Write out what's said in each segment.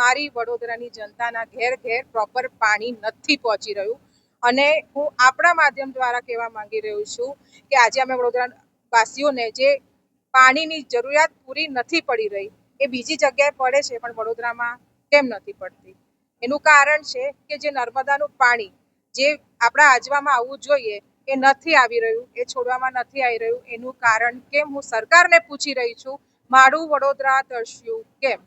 અમારી વડોદરાની જનતાના ઘેર ઘેર પ્રોપર પાણી નથી પહોંચી રહ્યું અને હું આપણા માધ્યમ દ્વારા કહેવા માંગી રહ્યું છું કે આજે અમે વડોદરા વાસીઓને જે પાણીની જરૂરિયાત પૂરી નથી પડી રહી એ બીજી જગ્યાએ પડે છે પણ વડોદરામાં કેમ નથી પડતી એનું કારણ છે કે જે નર્મદાનું પાણી જે આપણા આજવામાં આવવું જોઈએ એ નથી આવી રહ્યું, એ છોડવામાં નથી આવી રહ્યું. એનું કારણ કેમ હું સરકારને પૂછી રહી છું, મારું વડોદરા તરસ્યું કેમ?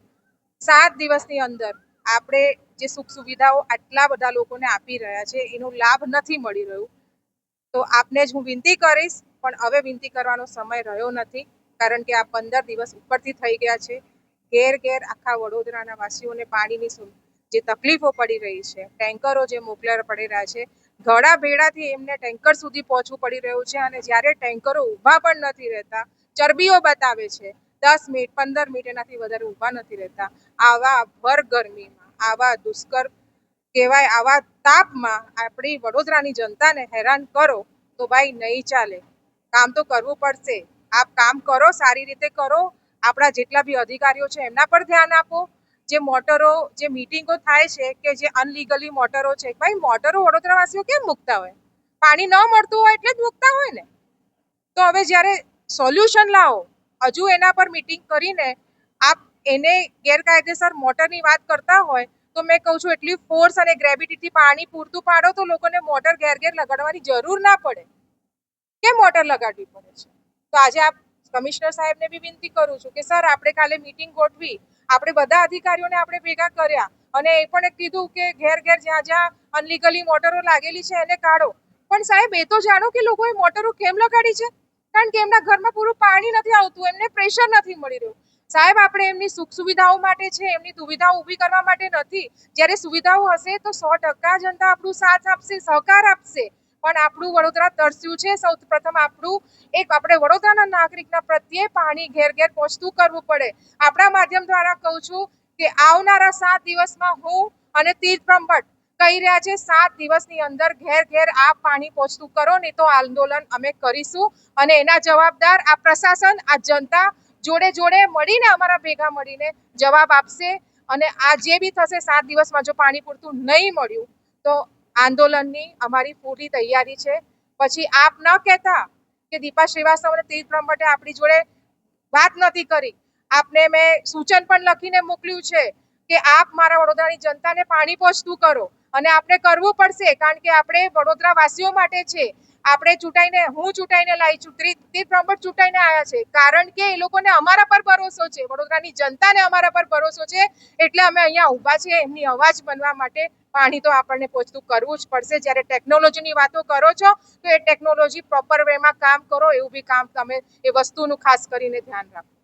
7 દિવસની અંદર આપણે જે સુખ સુવિધાઓ આટલા બધા લોકોને આપી રહ્યા છે એનો લાભ નથી મળી રહ્યું. તો આપને જ હું વિનંતી કરીશ, પણ હવે વિનંતી કરવાનો સમય રહ્યો નથી, કારણ કે આ 15 દિવસ ઉપરથી થઈ ગયા છે. ઘેર ઘેર આખા વડોદરાના વાસીઓને પાણીની જે તકલીફો પડી રહી છે, ટેન્કરો જે મોકલ્યા પડી રહ્યા છે, ઘડા ભેડાથી એમને ટેન્કર સુધી પહોંચવું પડી રહ્યું છે અને જ્યારે ટેન્કરો ઊભા પણ નથી રહેતા, ચરબીઓ બતાવે છે, 10 મિનિટ 15 મિનિટ એનાથી વધારે ઊભા નથી રહેતા. આવા ભર ગરમીમાં, આવા દુષ્કર કહેવાય, આવા તાપમાં આપણી વડોદરાની જનતાને હેરાન કરો તો ભાઈ નહીં ચાલે. કામ તો કરવું પડશે. આપ કામ કરો, સારી રીતે કરો. આપણા જેટલા બી અધિકારીઓ છે એમના પર ધ્યાન આપો. જે મોટરો, જે મીટિંગો થાય છે કે જે અનલીગલી મોટરો છે, ભાઈ મોટરો વડોદરાવાસીઓ કેમ મૂકતા હોય? પાણી ન મળતું હોય એટલે જ મૂકતા હોય ને. તો હવે જ્યારે સોલ્યુશન લાવો, હજુ એના પર મીટિંગ કરીને આપ એને ગેરકાયદેસર મોટરની વાત કરતા હોય તો મેં કહું છું એટલી ફોર્સ અને ગ્રેવિટીથી પાણી પૂરતું પાડો તો લોકોને મોટર ઘેર ઘેર લગાડવાની જરૂર ના પડે. કેમ મોટર લગાડવી પડે છે? તો આજે આપ કમિશનર સાહેબને બી વિનંતી કરું છું કે સર આપણે કાલે મીટિંગ ગોઠવી, આપણે બધા અધિકારીઓને આપણે ભેગા કર્યા અને એ પણ કીધું કે ઘેર ઘેર જ્યાં જ્યાં અનલીગલી મોટરો લાગેલી છે એને કાઢો. પણ સાહેબ એ તો જાણો કે લોકોએ મોટરો કેમ લગાડી છે? કારણ કે એમના ઘરમાં પૂરું પાણી નથી આવતું, એમને પ્રેશર નથી મળી રહ્યું. સાહેબ આપણે એમની સુખ સુવિધાઓ માટે છે, એમની દુવિધાઓ ઊભી કરવા માટે નથી. જ્યારે સુવિધાઓ હશે તો 100% જનતા આપણું સાથ આપશે, સહકાર આપશે. પણ આપણું વડોદરા તરસ્યું છે. સૌથી પ્રથમ આપણે વડોદરાના નાગરિકના પ્રત્યે પાણી ઘેર ઘેર પહોંચતું કરવું પડે. આપણા માધ્યમ દ્વારા કહું છું કે આવનારા 7 દિવસમાં હું અને તીર્થ બ્રહ્મભટ્ટ કહી રહ્યા છે 7 દિવસની અંદર ઘેર ઘેર આ પાણી પહોંચતું કરો, નહીં તો આંદોલન અમે કરીશું અને એના જવાબદાર આ પ્રશાસન, આ જનતા જોડે જોડે મળીને, અમારા ભેગા મળીને જવાબ આપશે. અને આ જે બી થશે 7 દિવસમાં જો પાણી પૂરતું નહીં મળ્યું તો આંદોલનની અમારી પૂરી તૈયારી છે. પછી આપ ન કહેતા કે દીપા શ્રીવાસ્તવ અને તીર્થ બ્રહ્મભટ્ટે આપણી જોડે વાત નથી કરી. આપને મેં સૂચન પણ લખીને મોકલ્યું છે કે આપ મારા વડોદરાની જનતાને પાણી પહોંચતું કરો અને આપણે કરવું પડશે, કારણ કે આપણે વડોદરા વાસીઓ માટે છે. આપણે હું ચૂંટાઈને લાવી છું, તીર્થ બ્રહ્મભટ્ટ ચૂંટાઈને આવ્યા છે, કારણ કે એ લોકોને અમારા પર ભરોસો છે, વડોદરાની જનતાને અમારા પર ભરોસો છે, એટલે અમે અહીંયા ઊભા છીએ એમની અવાજ બનવા માટે. પાણી તો આપણને પહોંચતું કરવું જ પડશે. જ્યારે ટેકનોલોજીની વાતો કરો છો તો એ ટેકનોલોજી પ્રોપર વેમાં કામ કરો, એવું બી કામ તમે એ વસ્તુનું ખાસ કરીને ધ્યાન રાખો.